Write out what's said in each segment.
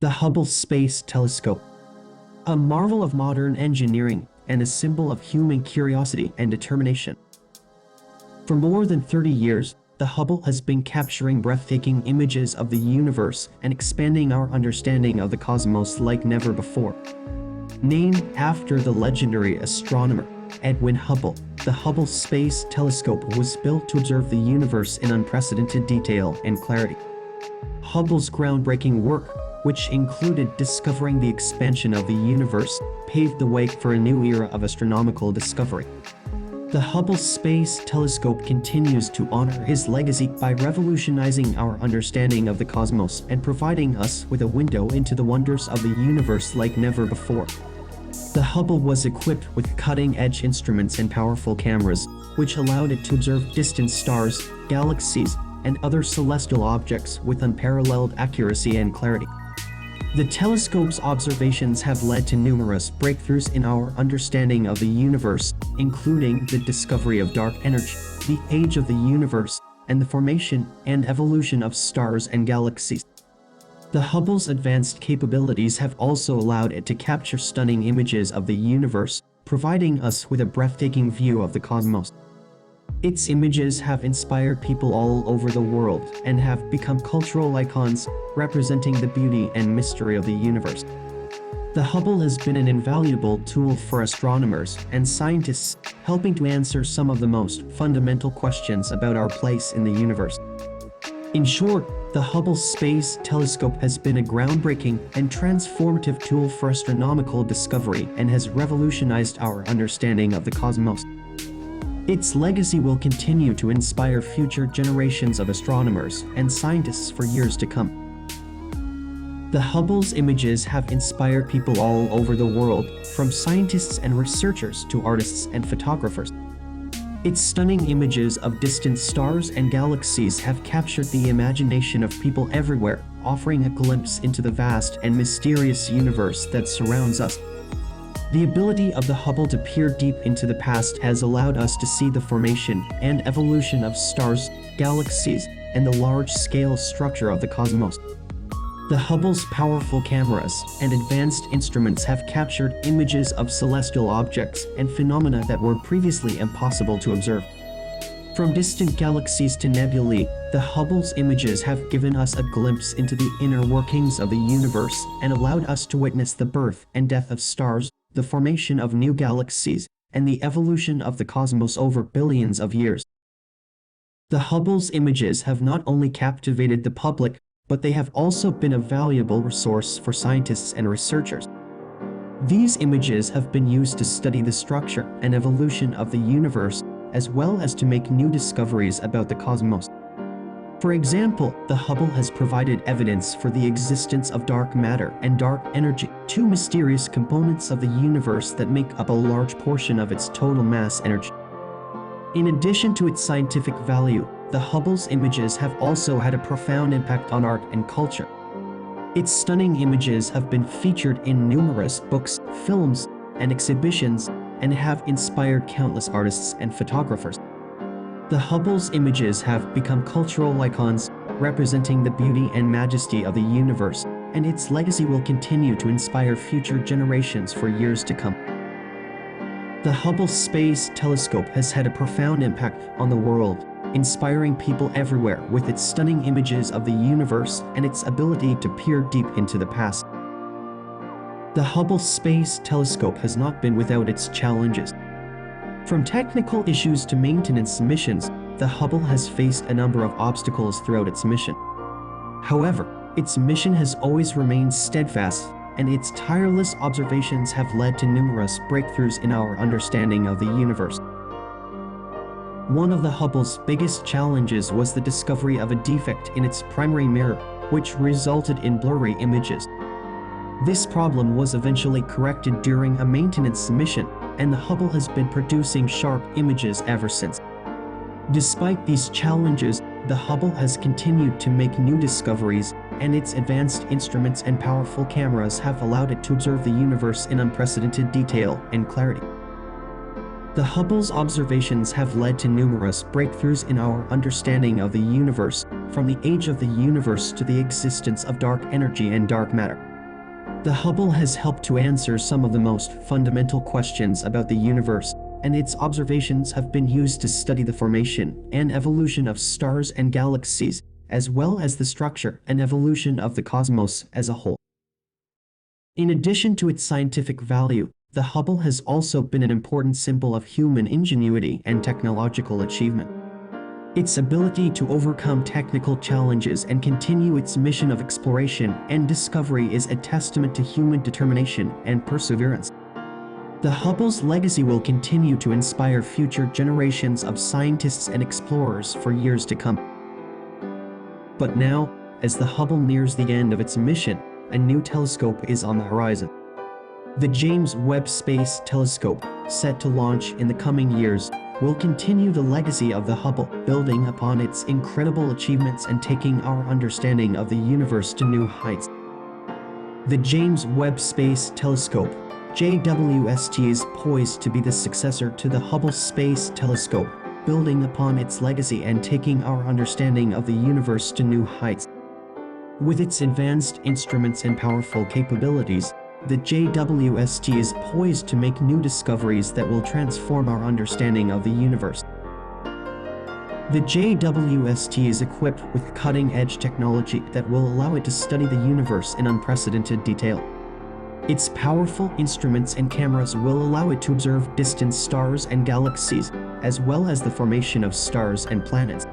The Hubble Space Telescope, a marvel of modern engineering and a symbol of human curiosity and determination. For more than 30 years, the Hubble has been capturing breathtaking images of the universe and expanding our understanding of the cosmos like never before. Named after the legendary astronomer Edwin Hubble, the Hubble Space Telescope was built to observe the universe in unprecedented detail and clarity. Hubble's groundbreaking work, which included discovering the expansion of the universe, paved the way for a new era of astronomical discovery. The Hubble Space Telescope continues to honor his legacy by revolutionizing our understanding of the cosmos and providing us with a window into the wonders of the universe like never before. The Hubble was equipped with cutting-edge instruments and powerful cameras, which allowed it to observe distant stars, galaxies, and other celestial objects with unparalleled accuracy and clarity. The telescope's observations have led to numerous breakthroughs in our understanding of the universe, including the discovery of dark energy, the age of the universe, and the formation and evolution of stars and galaxies. The Hubble's advanced capabilities have also allowed it to capture stunning images of the universe, providing us with a breathtaking view of the cosmos. Its images have inspired people all over the world and have become cultural icons, representing the beauty and mystery of the universe. The Hubble has been an invaluable tool for astronomers and scientists, helping to answer some of the most fundamental questions about our place in the universe. In short, the Hubble Space Telescope has been a groundbreaking and transformative tool for astronomical discovery and has revolutionized our understanding of the cosmos. Its legacy will continue to inspire future generations of astronomers and scientists for years to come. The Hubble's images have inspired people all over the world, from scientists and researchers to artists and photographers. Its stunning images of distant stars and galaxies have captured the imagination of people everywhere, offering a glimpse into the vast and mysterious universe that surrounds us. The ability of the Hubble to peer deep into the past has allowed us to see the formation and evolution of stars, galaxies, and the large-scale structure of the cosmos. The Hubble's powerful cameras and advanced instruments have captured images of celestial objects and phenomena that were previously impossible to observe. From distant galaxies to nebulae, the Hubble's images have given us a glimpse into the inner workings of the universe and allowed us to witness the birth and death of stars, the formation of new galaxies, and the evolution of the cosmos over billions of years. The Hubble's images have not only captivated the public, but they have also been a valuable resource for scientists and researchers. These images have been used to study the structure and evolution of the universe, as well as to make new discoveries about the cosmos. For example, the Hubble has provided evidence for the existence of dark matter and dark energy, two mysterious components of the universe that make up a large portion of its total mass energy. In addition to its scientific value, the Hubble's images have also had a profound impact on art and culture. Its stunning images have been featured in numerous books, films, and exhibitions, and have inspired countless artists and photographers. The Hubble's images have become cultural icons, representing the beauty and majesty of the universe, and its legacy will continue to inspire future generations for years to come. The Hubble Space Telescope has had a profound impact on the world, inspiring people everywhere with its stunning images of the universe and its ability to peer deep into the past. The Hubble Space Telescope has not been without its challenges. From technical issues to maintenance missions, the Hubble has faced a number of obstacles throughout its mission. However, its mission has always remained steadfast, and its tireless observations have led to numerous breakthroughs in our understanding of the universe. One of the Hubble's biggest challenges was the discovery of a defect in its primary mirror, which resulted in blurry images. This problem was eventually corrected during a maintenance mission, and the Hubble has been producing sharp images ever since. Despite these challenges, the Hubble has continued to make new discoveries, and its advanced instruments and powerful cameras have allowed it to observe the universe in unprecedented detail and clarity. The Hubble's observations have led to numerous breakthroughs in our understanding of the universe, from the age of the universe to the existence of dark energy and dark matter. The Hubble has helped to answer some of the most fundamental questions about the universe, and its observations have been used to study the formation and evolution of stars and galaxies, as well as the structure and evolution of the cosmos as a whole. In addition to its scientific value, the Hubble has also been an important symbol of human ingenuity and technological achievement. Its ability to overcome technical challenges and continue its mission of exploration and discovery is a testament to human determination and perseverance. The Hubble's legacy will continue to inspire future generations of scientists and explorers for years to come. But now, as the Hubble nears the end of its mission, a new telescope is on the horizon. The James Webb Space Telescope, set to launch in the coming years, will continue the legacy of the Hubble, building upon its incredible achievements and taking our understanding of the universe to new heights. The James Webb Space Telescope, JWST, is poised to be the successor to the Hubble Space Telescope, building upon its legacy and taking our understanding of the universe to new heights. With its advanced instruments and powerful capabilities, the JWST is poised to make new discoveries that will transform our understanding of the universe. The JWST is equipped with cutting-edge technology that will allow it to study the universe in unprecedented detail. Its powerful instruments and cameras will allow it to observe distant stars and galaxies, as well as the formation of stars and planets.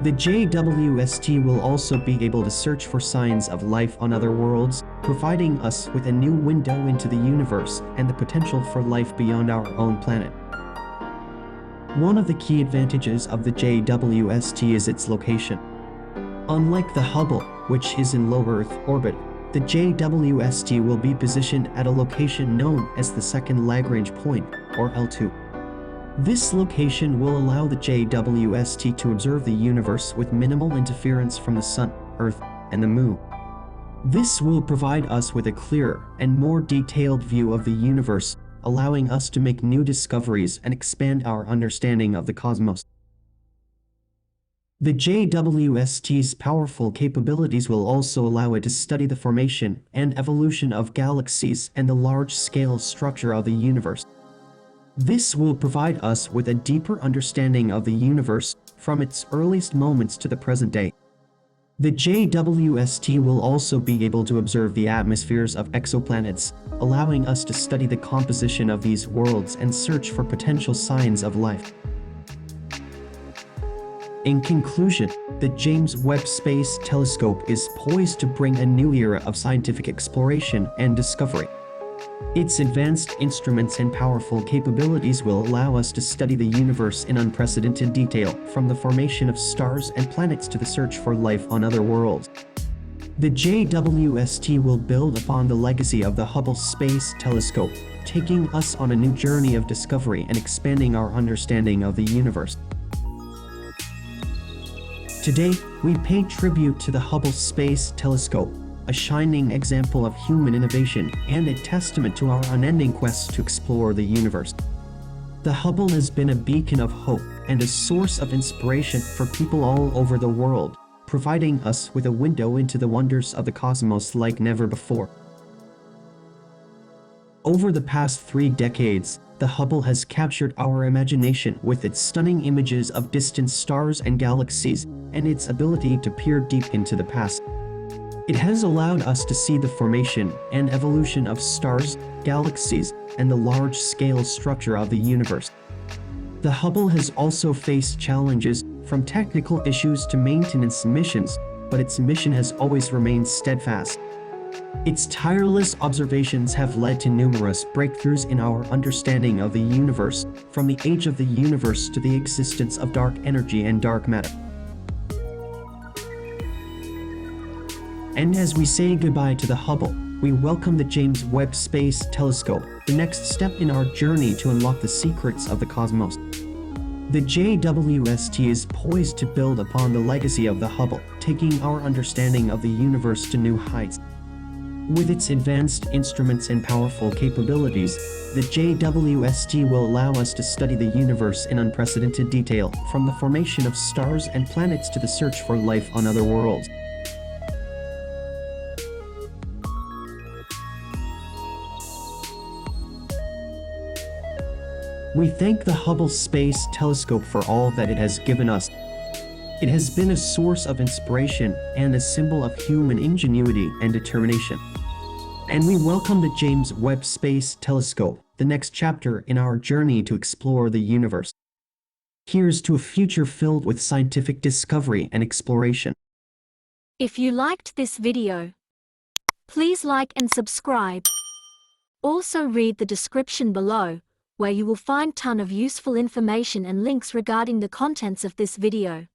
The JWST will also be able to search for signs of life on other worlds, providing us with a new window into the universe and the potential for life beyond our own planet. One of the key advantages of the JWST is its location. Unlike the Hubble, which is in low Earth orbit, the JWST will be positioned at a location known as the second Lagrange point, or L2. This location will allow the JWST to observe the universe with minimal interference from the Sun, Earth, and the Moon. This will provide us with a clearer and more detailed view of the universe, allowing us to make new discoveries and expand our understanding of the cosmos. The JWST's powerful capabilities will also allow it to study the formation and evolution of galaxies and the large-scale structure of the universe. This will provide us with a deeper understanding of the universe from its earliest moments to the present day. The JWST will also be able to observe the atmospheres of exoplanets, allowing us to study the composition of these worlds and search for potential signs of life. In conclusion, the James Webb Space Telescope is poised to bring a new era of scientific exploration and discovery. Its advanced instruments and powerful capabilities will allow us to study the universe in unprecedented detail, from the formation of stars and planets to the search for life on other worlds. The JWST will build upon the legacy of the Hubble Space Telescope, taking us on a new journey of discovery and expanding our understanding of the universe. Today, we pay tribute to the Hubble Space Telescope, a shining example of human innovation and a testament to our unending quest to explore the universe. The Hubble has been a beacon of hope and a source of inspiration for people all over the world, providing us with a window into the wonders of the cosmos like never before. Over the past 3 decades, the Hubble has captured our imagination with its stunning images of distant stars and galaxies and its ability to peer deep into the past. It has allowed us to see the formation and evolution of stars, galaxies, and the large-scale structure of the universe. The Hubble has also faced challenges, from technical issues to maintenance missions, but its mission has always remained steadfast. Its tireless observations have led to numerous breakthroughs in our understanding of the universe, from the age of the universe to the existence of dark energy and dark matter. And as we say goodbye to the Hubble, we welcome the James Webb Space Telescope, the next step in our journey to unlock the secrets of the cosmos. The JWST is poised to build upon the legacy of the Hubble, taking our understanding of the universe to new heights. With its advanced instruments and powerful capabilities, the JWST will allow us to study the universe in unprecedented detail, from the formation of stars and planets to the search for life on other worlds. We thank the Hubble Space Telescope for all that it has given us. It has been a source of inspiration and a symbol of human ingenuity and determination. And we welcome the James Webb Space Telescope, the next chapter in our journey to explore the universe. Here's to a future filled with scientific discovery and exploration. If you liked this video, please like and subscribe. Also read the description below, where you will find ton of useful information and links regarding the contents of this video.